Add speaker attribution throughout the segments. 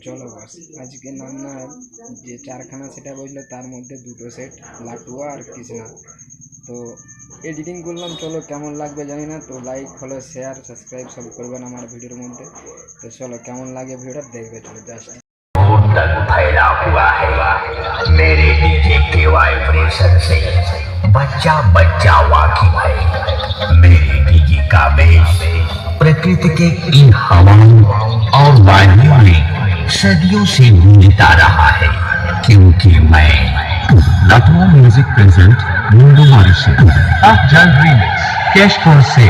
Speaker 1: চলো বস, আজকে নান্নার যে চারখানা সেটা বসলো তার মধ্যে দুটো সেট লাটুয়া আর কৃষ্ণা। তো এডিটিং করলাম, চলো কেমন লাগবে জানি না। তো লাইক ফলো শেয়ার সাবস্ক্রাইব সব করবেন আমার ভিডিওর মধ্যে। তো চলো কেমন লাগে ভিডিওটা দেখবে, চলো জাস্ট।
Speaker 2: तक फैला हुआ है मेरे डीजे के वाइब्रेशन से बच्चा बच्चा वाकिफ है। मेरे डीजे का बेस प्रकृति के इन हवाओं और वायुओं में सदियों से गूंजता रहा है, क्योंकि मैं लटुआ म्यूजिक प्रेजेंट मुंडू मारिशे जल रीमिक्स कैश फॉर से।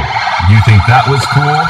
Speaker 2: You think that was cool?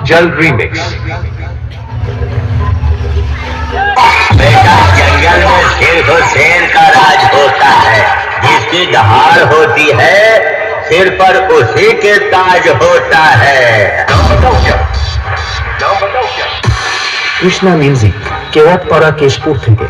Speaker 2: जल रीमिक्स। बेटा जंगल में शेर तो शेर का राज होता है, जिसकी दहाड़ होती है सिर पर उसी के ताज होता है। कृष्णा म्यूजिक केवटपाड़ा केशपुर থেকে।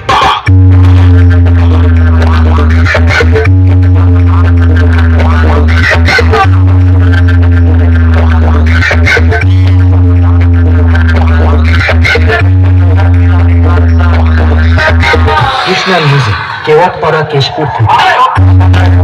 Speaker 2: कृष्णा म्यूजिक केवटपाड़ा केशपुर থেকে।